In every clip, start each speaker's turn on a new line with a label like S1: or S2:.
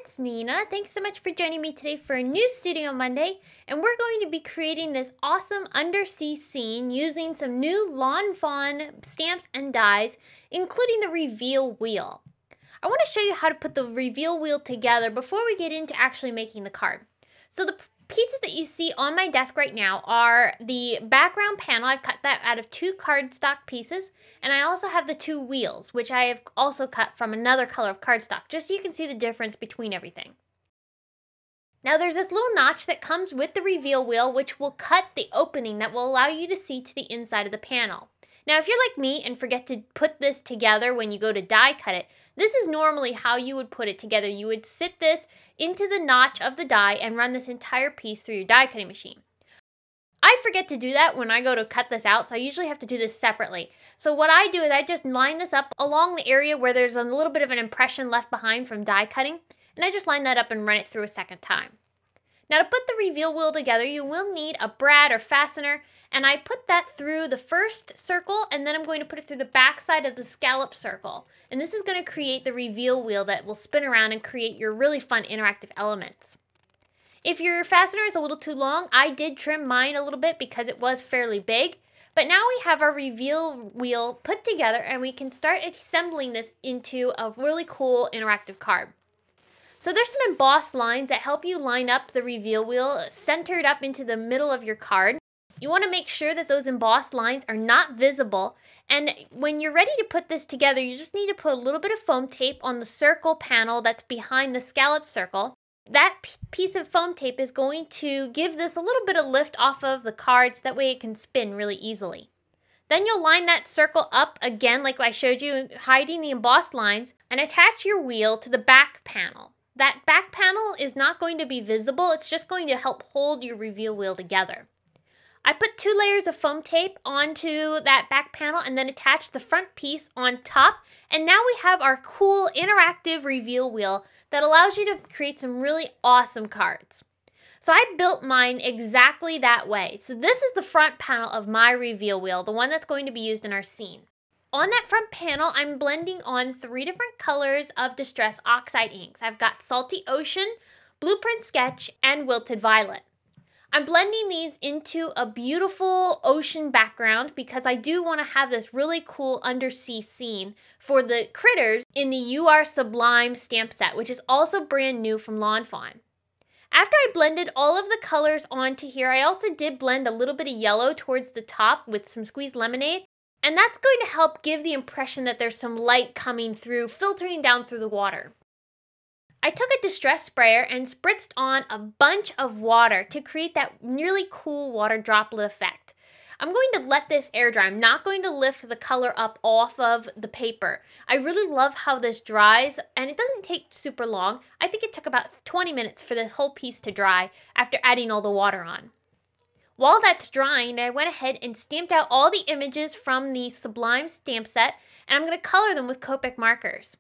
S1: it's Nina. Thanks so much for joining me today for a new Studio Monday, and we're going to be creating this awesome undersea scene using some new Lawn Fawn stamps and dies, including the reveal wheel. I want to show you how to put the reveal wheel together before we get into actually making the card. So the pieces that you see on my desk right now are the background panel. I've cut that out of 2 cardstock pieces, and I also have the 2 wheels, which I have also cut from another color of cardstock, just so you can see the difference between everything. Now there's this little notch that comes with the reveal wheel, which will cut the opening that will allow you to see to the inside of the panel. Now if you're like me and forget to put this together when you go to die cut it, this is normally how you would put it together. You would sit this into the notch of the die and run this entire piece through your die cutting machine. I forget to do that when I go to cut this out, so I usually have to do this separately. So what I do is I just line this up along the area where there's a little bit of an impression left behind from die cutting, and I just line that up and run it through a second time. Now to put the reveal wheel together, you will need a brad or fastener, and I put that through the first circle, and then I'm going to put it through the back side of the scallop circle. And this is going to create the reveal wheel that will spin around and create your really fun interactive elements. If your fastener is a little too long, I did trim mine a little bit because it was fairly big. But now we have our reveal wheel put together, and we can start assembling this into a really cool interactive card. So there's some embossed lines that help you line up the reveal wheel centered up into the middle of your card. You want to make sure that those embossed lines are not visible, and when you're ready to put this together, you just need to put a little bit of foam tape on the circle panel that's behind the scallop circle. That piece of foam tape is going to give this a little bit of lift off of the card so that way it can spin really easily. Then you'll line that circle up again like I showed you, hiding the embossed lines, and attach your wheel to the back panel. That back panel is not going to be visible, it's just going to help hold your reveal wheel together. I put 2 layers of foam tape onto that back panel and then attached the front piece on top, and now we have our cool interactive reveal wheel that allows you to create some really awesome cards. So I built mine exactly that way. So this is the front panel of my reveal wheel, the one that's going to be used in our scene. On that front panel, I'm blending on 3 different colors of Distress Oxide inks. I've got Salty Ocean, Blueprint Sketch, and Wilted Violet. I'm blending these into a beautiful ocean background because I do want to have this really cool undersea scene for the critters in the SUBLIME stamp set, which is also brand new from Lawn Fawn. After I blended all of the colors onto here, I also did blend a little bit of yellow towards the top with some squeezed lemonade. And that's going to help give the impression that there's some light coming through, filtering down through the water. I took a distress sprayer and spritzed on a bunch of water to create that really cool water droplet effect. I'm going to let this air dry. I'm not going to lift the color up off of the paper. I really love how this dries, and it doesn't take super long. I think it took about 20 minutes for this whole piece to dry after adding all the water on. While that's drying, I went ahead and stamped out all the images from the SUBLIME stamp set, and I'm going to color them with Copic markers.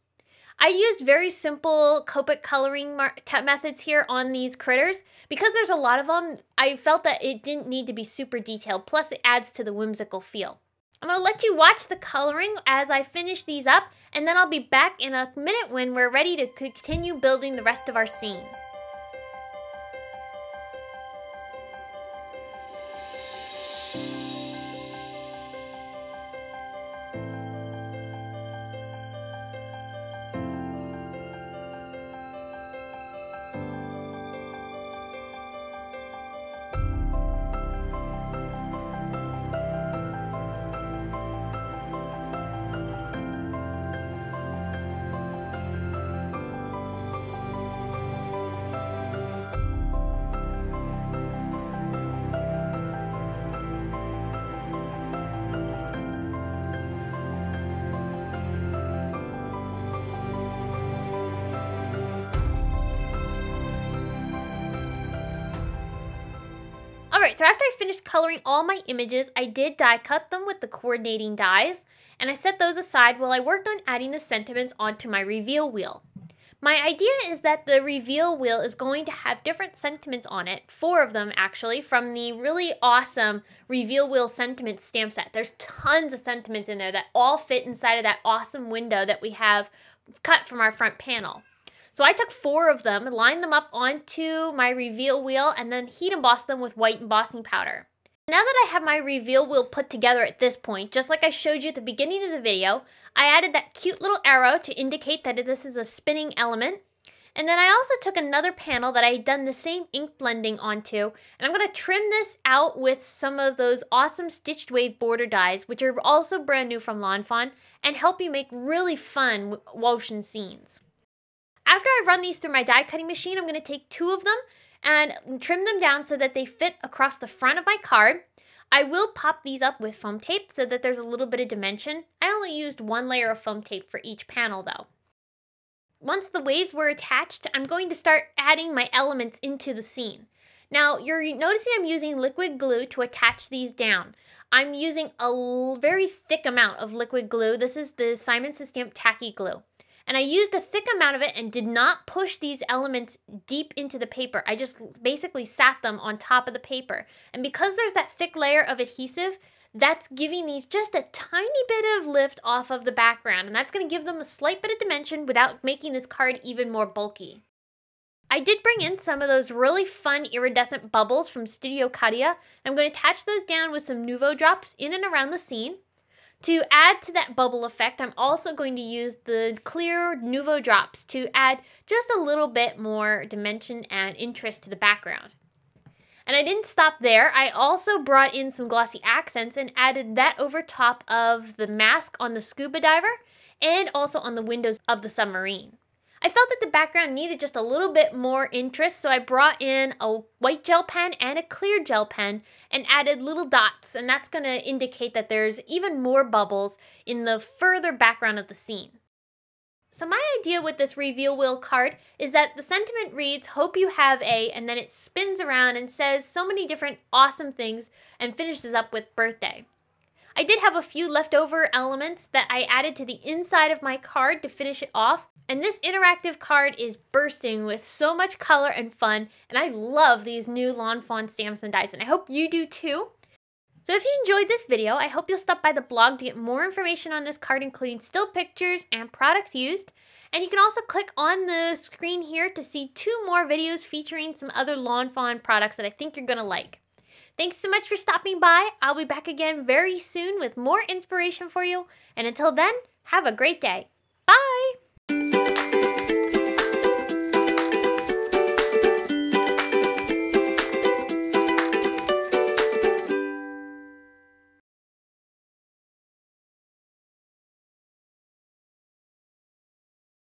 S1: I used very simple Copic coloring methods here on these critters. Because there's a lot of them, I felt that it didn't need to be super detailed, plus it adds to the whimsical feel. I'm going to let you watch the coloring as I finish these up, and then I'll be back in a minute when we're ready to continue building the rest of our scene. Alright, so after I finished coloring all my images, I did die cut them with the coordinating dies, and I set those aside while I worked on adding the sentiments onto my reveal wheel. My idea is that the reveal wheel is going to have different sentiments on it, 4 of them actually, from the really awesome reveal wheel sentiment stamp set. There's tons of sentiments in there that all fit inside of that awesome window that we have cut from our front panel. So I took 4 of them, lined them up onto my reveal wheel, and then heat embossed them with white embossing powder. Now that I have my reveal wheel put together at this point, just like I showed you at the beginning of the video, I added that cute little arrow to indicate that this is a spinning element. And then I also took another panel that I had done the same ink blending onto, and I'm going to trim this out with some of those awesome stitched wave border dies, which are also brand new from Lawn Fawn, and help you make really fun ocean scenes. After I run these through my die cutting machine, I'm going to take 2 of them and trim them down so that they fit across the front of my card. I will pop these up with foam tape so that there's a little bit of dimension. I only used 1 layer of foam tape for each panel though. Once the waves were attached, I'm going to start adding my elements into the scene. Now, you're noticing I'm using liquid glue to attach these down. I'm using a very thick amount of liquid glue. This is the Simon Says Stamp Tacky Glue. And I used a thick amount of it and did not push these elements deep into the paper. I just basically sat them on top of the paper. And because there's that thick layer of adhesive, that's giving these just a tiny bit of lift off of the background, and that's going to give them a slight bit of dimension without making this card even more bulky. I did bring in some of those really fun iridescent bubbles from Studio Katia. I'm going to attach those down with some Nuvo drops in and around the scene. To add to that bubble effect, I'm also going to use the clear Nuvo drops to add just a little bit more dimension and interest to the background. And I didn't stop there. I also brought in some glossy accents and added that over top of the mask on the scuba diver and also on the windows of the submarine. I felt that the background needed just a little bit more interest, so I brought in a white gel pen and a clear gel pen and added little dots, and that's going to indicate that there's even more bubbles in the further background of the scene. So my idea with this reveal wheel card is that the sentiment reads, "Hope you have a," and then it spins around and says so many different awesome things and finishes up with birthday. I did have a few leftover elements that I added to the inside of my card to finish it off, and this interactive card is bursting with so much color and fun, and I love these new Lawn Fawn stamps and dies, and I hope you do too. So if you enjoyed this video, I hope you'll stop by the blog to get more information on this card, including still pictures and products used. And you can also click on the screen here to see 2 more videos featuring some other Lawn Fawn products that I think you're going to like. Thanks so much for stopping by. I'll be back again very soon with more inspiration for you. And until then, have a great day. Bye!